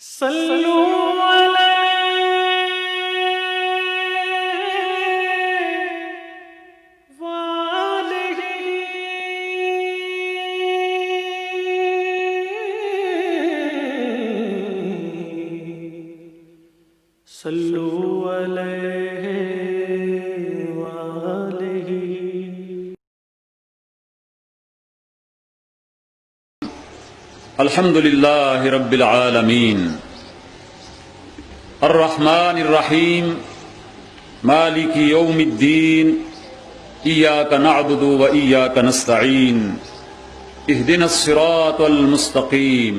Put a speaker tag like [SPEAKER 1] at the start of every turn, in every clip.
[SPEAKER 1] صلوا علیہ وآلہ صلوا علیہ وآلہ۔
[SPEAKER 2] الحمد للہ رب العالمین الرحمن الرحیم مالک یوم الدین ایاک نعبد و ایاک نستعین اہدنا الصراط المستقیم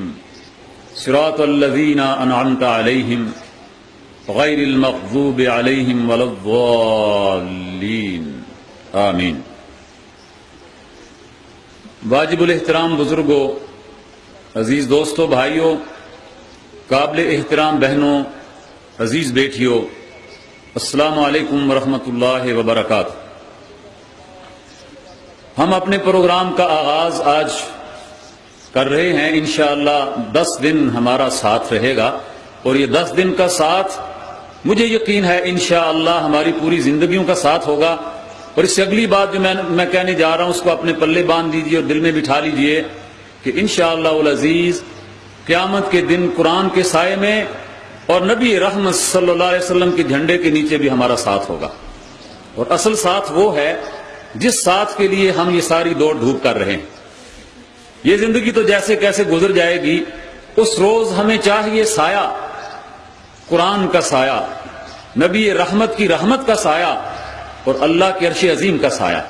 [SPEAKER 2] صراط الذین انعمت علیہم غیر المغضوب علیہم ولا الضالین آمین۔ واجب الاحترام بزرگوں، عزیز دوستوں، بھائیوں، قابل احترام بہنوں، عزیز بیٹیوں، السلام علیکم ورحمۃ اللہ وبرکاتہ۔ ہم اپنے پروگرام کا آغاز آج کر رہے ہیں۔ انشاءاللہ 10 دن ہمارا ساتھ رہے گا، اور یہ 10 دن کا ساتھ مجھے یقین ہے انشاءاللہ ہماری پوری زندگیوں کا ساتھ ہوگا۔ اور اس سے اگلی بات جو میں کہنے جا رہا ہوں، اس کو اپنے پلے باندھ دیجئے اور دل میں بٹھا لیجئے کہ انشاءاللہ العزیز قیامت کے دن قرآن کے سائے میں اور نبی رحمت صلی اللہ علیہ وسلم کے جھنڈے کے نیچے بھی ہمارا ساتھ ہوگا۔ اور اصل ساتھ وہ ہے جس ساتھ کے لیے ہم یہ ساری دوڑ دھوپ کر رہے ہیں۔ یہ زندگی تو جیسے کیسے گزر جائے گی، اس روز ہمیں چاہیے سایہ، قرآن کا سایہ، نبی رحمت کی رحمت کا سایہ، اور اللہ کے عرش عظیم کا سایہ۔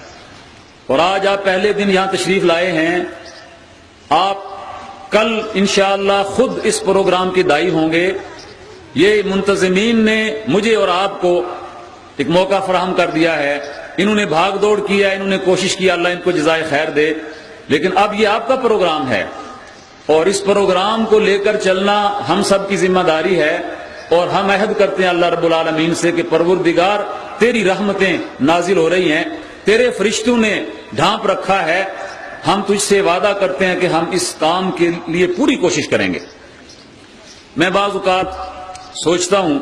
[SPEAKER 2] اور آج آپ پہلے دن یہاں تشریف لائے ہیں، آپ کل انشاءاللہ خود اس پروگرام کے داعی ہوں گے۔ یہ منتظمین نے مجھے اور آپ کو ایک موقع فراہم کر دیا ہے، انہوں نے بھاگ دوڑ کیا، انہوں نے کوشش کی، اللہ ان کو جزائے خیر دے، لیکن اب یہ آپ کا پروگرام ہے، اور اس پروگرام کو لے کر چلنا ہم سب کی ذمہ داری ہے۔ اور ہم عہد کرتے ہیں اللہ رب العالمین سے کہ پروردگار تیری رحمتیں نازل ہو رہی ہیں، تیرے فرشتوں نے ڈھانپ رکھا ہے، ہم تجھ سے وعدہ کرتے ہیں کہ ہم اس کام کے لیے پوری کوشش کریں گے۔ میں بعض اوقات سوچتا ہوں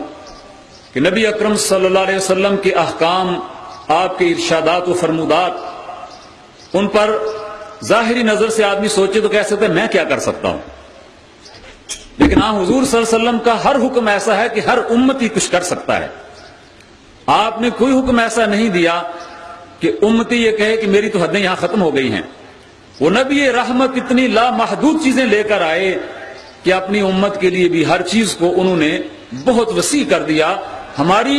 [SPEAKER 2] کہ نبی اکرم صلی اللہ علیہ وسلم کے احکام، آپ کے ارشادات و فرمودات، ان پر ظاہری نظر سے آدمی سوچے تو کہہ سکتے ہیں میں کیا کر سکتا ہوں، لیکن ہاں حضور صلی اللہ علیہ وسلم کا ہر حکم ایسا ہے کہ ہر امتی کچھ کر سکتا ہے۔ آپ نے کوئی حکم ایسا نہیں دیا کہ امتی یہ کہے کہ میری تو حدیں یہاں ختم ہو گئی ہیں۔ وہ نبی رحمت اتنی لامحدود چیزیں لے کر آئے کہ اپنی امت کے لیے بھی ہر چیز کو انہوں نے بہت وسیع کر دیا۔ ہماری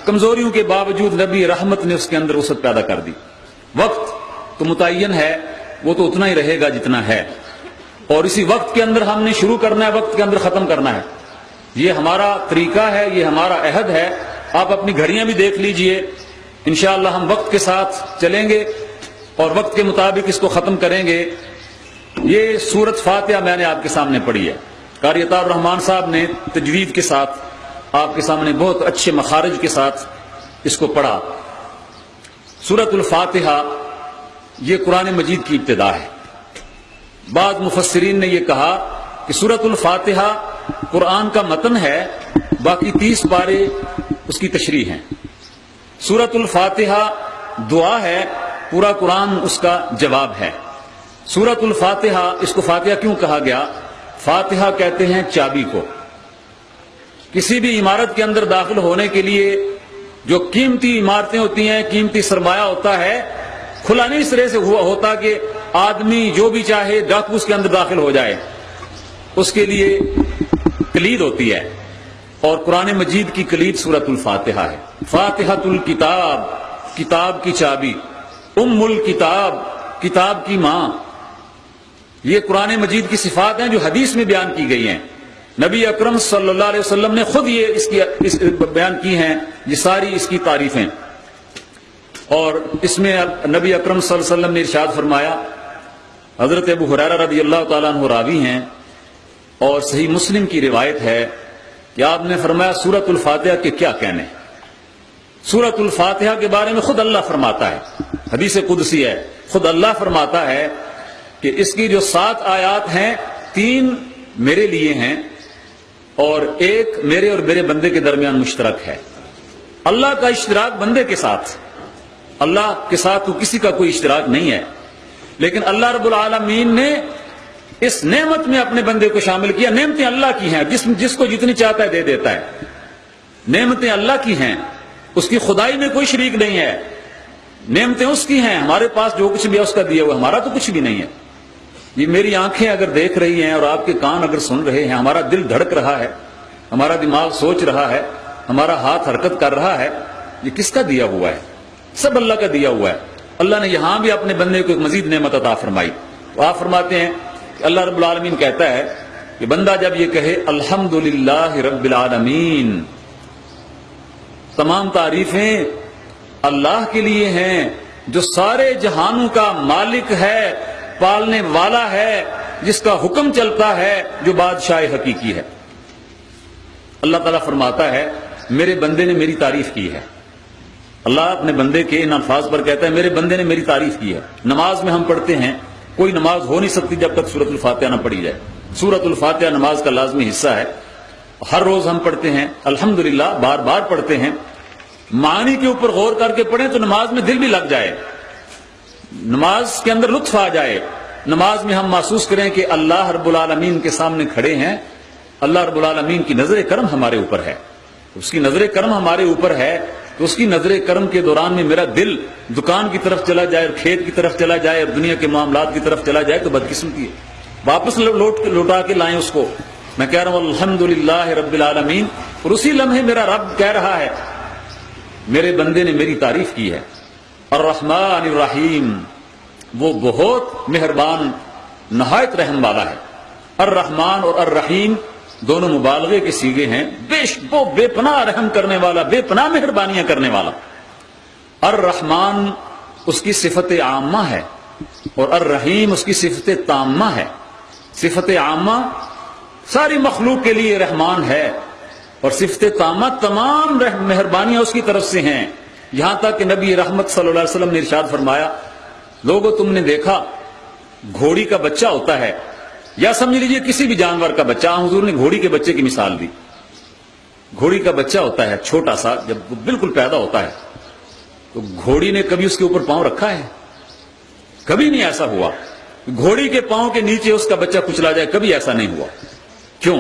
[SPEAKER 2] کمزوریوں کے باوجود نبی رحمت نے اس کے اندر وسعت پیدا کر دی۔ وقت تو متعین ہے، وہ تو اتنا ہی رہے گا جتنا ہے، اور اسی وقت کے اندر ہم نے شروع کرنا ہے، وقت کے اندر ختم کرنا ہے۔ یہ ہمارا طریقہ ہے، یہ ہمارا عہد ہے۔ آپ اپنی گھڑیاں بھی دیکھ لیجئے، انشاءاللہ ہم وقت کے ساتھ چلیں گے اور وقت کے مطابق اس کو ختم کریں گے۔ یہ سورۃ فاتحہ میں نے آپ کے سامنے پڑھی ہے، قاری عطاء الرحمن صاحب نے تجوید کے ساتھ آپ کے سامنے بہت اچھے مخارج کے ساتھ اس کو پڑھا۔ سورۃ الفاتحہ یہ قرآن مجید کی ابتدا ہے۔ بعض مفسرین نے یہ کہا کہ سورۃ الفاتحہ قرآن کا متن ہے، باقی 30 پارے اس کی تشریح ہیں۔ سورۃ الفاتحہ دعا ہے، پورا قرآن اس کا جواب ہے۔ سورۃ الفاتحہ، اس کو فاتحہ کیوں کہا گیا؟ فاتحہ کہتے ہیں چابی کو۔ کسی بھی عمارت کے اندر داخل ہونے کے لیے جو قیمتی عمارتیں ہوتی ہیں، قیمتی سرمایہ ہوتا ہے، کھلا نہیں اس طرح سے ہوتا کہ آدمی جو بھی چاہے ڈاکو اس کے اندر داخل ہو جائے۔ اس کے لیے کلید ہوتی ہے، اور قرآن مجید کی کلید سورۃ الفاتحہ ہے۔ فاتحۃ الکتاب، کتاب کی چابی، ام الکتاب، کتاب کی ماں۔ یہ قرآن مجید کی صفات ہیں جو حدیث میں بیان کی گئی ہیں۔ نبی اکرم صلی اللہ علیہ وسلم نے خود یہ اس بیان کی ہیں، یہ ساری اس کی تعریفیں۔ اور اس میں نبی اکرم صلی اللہ علیہ وسلم نے ارشاد فرمایا، حضرت ابو ہریرہ رضی اللہ تعالیٰ عنہ راوی ہیں، اور صحیح مسلم کی روایت ہے کہ آپ نے فرمایا سورۃ الفاتحہ کے کیا کہنے۔ سورۃ الفاتحہ کے بارے میں خود اللہ فرماتا ہے، حدیث قدسی ہے، خود اللہ فرماتا ہے کہ اس کی جو 7 آیات ہیں، 3 میرے لیے ہیں اور ایک میرے اور میرے بندے کے درمیان مشترک ہے۔ اللہ کا اشتراک بندے کے ساتھ، اللہ کے ساتھ تو کسی کا کوئی اشتراک نہیں ہے، لیکن اللہ رب العالمین نے اس نعمت میں اپنے بندے کو شامل کیا۔ نعمتیں اللہ کی ہیں، جس کو جتنی چاہتا ہے دے دیتا ہے۔ نعمتیں اللہ کی ہیں، اس کی خدائی میں کوئی شریک نہیں ہے، نعمتیں اس کی ہیں۔ ہمارے پاس جو کچھ بھی ہے اس کا دیا ہوا، ہمارا تو کچھ بھی نہیں ہے۔ یہ میری آنکھیں اگر دیکھ رہی ہیں اور آپ کے کان اگر سن رہے ہیں، ہمارا دل دھڑک رہا ہے، ہمارا دماغ سوچ رہا ہے، ہمارا ہاتھ حرکت کر رہا ہے، یہ کس کا دیا ہوا ہے؟ سب اللہ کا دیا ہوا ہے۔ اللہ نے یہاں بھی اپنے بندے کو ایک مزید نعمت عطا فرمائی۔ آپ فرماتے ہیں کہ اللہ رب العالمین کہتا ہے کہ بندہ جب یہ کہے الحمدللہ رب العالمین، تمام تعریفیں اللہ کے لیے ہیں جو سارے جہانوں کا مالک ہے، پالنے والا ہے، جس کا حکم چلتا ہے، جو بادشاہ حقیقی ہے۔ اللہ تعالیٰ فرماتا ہے میرے بندے نے میری تعریف کی ہے۔ اللہ اپنے بندے کے ان الفاظ پر کہتا ہے میرے بندے نے میری تعریف کی ہے۔ نماز میں ہم پڑھتے ہیں، کوئی نماز ہو نہیں سکتی جب تک سورۃ الفاتحہ نہ پڑھی جائے۔ سورۃ الفاتحہ نماز کا لازمی حصہ ہے، ہر روز ہم پڑھتے ہیں، الحمدللہ بار بار پڑھتے ہیں۔ معنی کے اوپر غور کر کے پڑھیں تو نماز میں دل بھی لگ جائے، نماز کے اندر لطف آ جائے، نماز میں ہم محسوس کریں کہ اللہ رب العالمین کے سامنے کھڑے ہیں، اللہ رب العالمین کی نظر کرم ہمارے اوپر ہے۔ اس کی نظر کرم ہمارے اوپر ہے تو اس کی نظر کرم کے دوران میں میرا دل دکان کی طرف چلا جائے اور کھیت کی طرف چلا جائے اور دنیا کے معاملات کی طرف چلا جائے تو بدقسمتی ہے۔ واپس لوٹا کے لائیں اس کو۔ میں کہہ رہا ہوں الحمدللہ رب العالمین، اور اسی لمحے میرا رب کہہ رہا ہے میرے بندے نے میری تعریف کی ہے۔ الرحمن الرحیم، وہ بہت مہربان نہایت رحم والا ہے۔ الرحمن اور الرحیم دونوں مبالغے کے صیغے ہیں، وہ بے پناہ رحم کرنے والا، بے پناہ مہربانیاں کرنے والا۔ الرحمن اس کی صفت عامہ ہے اور الرحیم اس کی صفت تامہ ہے۔ صفت عامہ ساری مخلوق کے لیے رحمان ہے، اور صفت تامہ تمام مہربانیاں اس کی طرف سے ہیں، یہاں تک کہ نبی رحمت صلی اللہ علیہ وسلم نے ارشاد فرمایا لوگوں تم نے دیکھا گھوڑی کا بچہ ہوتا ہے، یا سمجھ لیجئے کسی بھی جانور کا بچہ، حضور نے گھوڑی کے بچے کی مثال دی۔ گھوڑی کا بچہ ہوتا ہے چھوٹا سا، جب وہ بالکل پیدا ہوتا ہے تو گھوڑی نے کبھی اس کے اوپر پاؤں رکھا ہے؟ کبھی نہیں ایسا ہوا۔ گھوڑی کے پاؤں کے نیچے اس کا بچہ کچلا جائے، کبھی ایسا نہیں ہوا۔ کیوں؟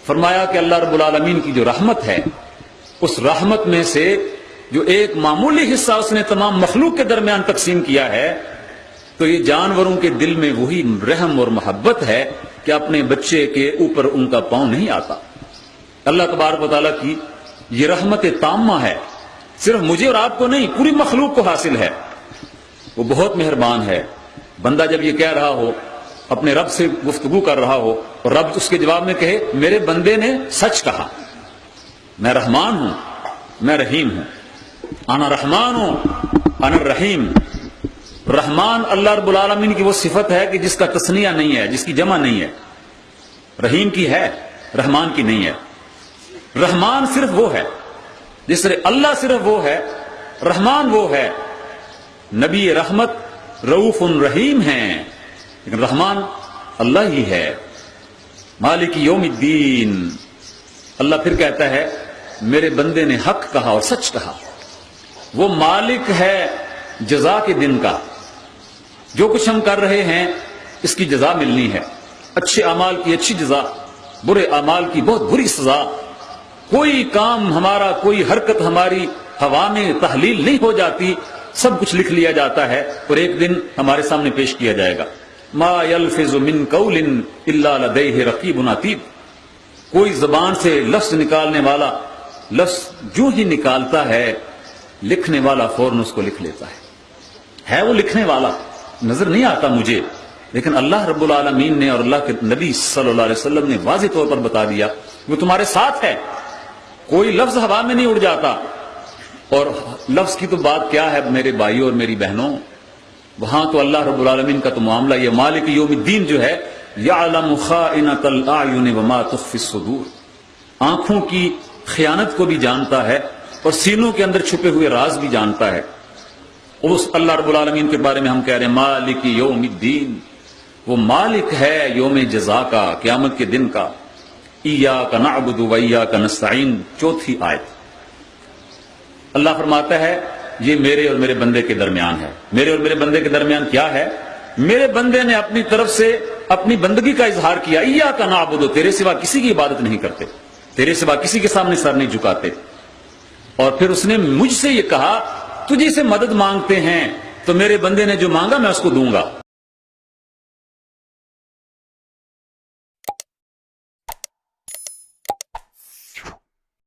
[SPEAKER 2] فرمایا کہ اللہ رب العالمین کی جو رحمت ہے، اس رحمت میں سے جو ایک معمولی حصہ اس نے تمام مخلوق کے درمیان تقسیم کیا ہے، تو یہ جانوروں کے دل میں وہی رحم اور محبت ہے کہ اپنے بچے کے اوپر ان کا پاؤں نہیں آتا۔ اللہ تبارک و تعالیٰ کی یہ رحمت تامہ ہے، صرف مجھے اور آپ کو نہیں، پوری مخلوق کو حاصل ہے۔ وہ بہت مہربان ہے۔ بندہ جب یہ کہہ رہا ہو، اپنے رب سے گفتگو کر رہا ہو، اور رب اس کے جواب میں کہے میرے بندے نے سچ کہا، میں رحمان ہوں، میں رحیم ہوں، انا رحمان ہوں انا رحیم۔ رحمان اللہ رب العالمین کی وہ صفت ہے کہ جس کا تثنیہ نہیں ہے، جس کی جمع نہیں ہے۔ رحیم کی ہے، رحمان کی نہیں ہے۔ رحمان صرف وہ ہے، جس طرح اللہ صرف وہ ہے، رحمان وہ ہے۔ نبی رحمت رؤوف رحیم ہیں، لیکن رحمان اللہ ہی ہے۔ مالک یوم الدین، اللہ پھر کہتا ہے میرے بندے نے حق کہا اور سچ کہا۔ وہ مالک ہے جزا کے دن کا، جو کچھ ہم کر رہے ہیں اس کی جزا ملنی ہے، اچھے اعمال کی اچھی جزا، برے اعمال کی بہت بری سزا۔ کوئی کام ہمارا، کوئی حرکت ہماری ہوا میں تحلیل نہیں ہو جاتی، سب کچھ لکھ لیا جاتا ہے اور ایک دن ہمارے سامنے پیش کیا جائے گا۔ ما یلفظ من قول الا لدیہ رقیب عتید، کوئی زبان سے لفظ نکالنے والا لفظ جو ہی نکالتا ہے لکھنے والا فوراً اس کو لکھ لیتا ہے وہ لکھنے والا، نظر نہیں آتا مجھے، لیکن اللہ رب العالمین نے اور اللہ کے نبی صلی اللہ علیہ وسلم نے واضح طور پر بتا دیا وہ تمہارے ساتھ ہے۔ کوئی لفظ ہوا میں نہیں اڑ جاتا، اور لفظ کی تو بات کیا ہے میرے بھائیوں اور میری بہنوں، وہاں تو اللہ رب العالمین کا تو معاملہ یہ مالک یوم الدین جو ہے، یعلم خائنۃ الاعین وما تخفی الصدور، آنکھوں کی خیانت کو بھی جانتا ہے اور سینوں کے اندر چھپے ہوئے راز بھی جانتا ہے۔ اس اللہ رب العالمین کے بارے میں ہم کہہ رہے ہیں مالک یوم الدین، وہ مالک ہے یوم جزا کا، قیامت کے دن کا۔ ایاک نعبد و ایاک نستعین، چوتھی آیت۔ اللہ فرماتا ہے یہ میرے اور میرے بندے کے درمیان ہے۔ میرے اور میرے بندے کے درمیان کیا ہے؟ میرے بندے نے اپنی طرف سے اپنی بندگی کا اظہار کیا، ایاک نعبد، تیرے سوا کسی کی عبادت نہیں کرتے، تیرے سوا کسی کے سامنے سر نہیں جھکاتے۔ اور پھر اس نے مجھ سے یہ کہا تجھے سے مدد مانگتے ہیں تو میرے بندے نے جو مانگا میں اس کو دوں گا۔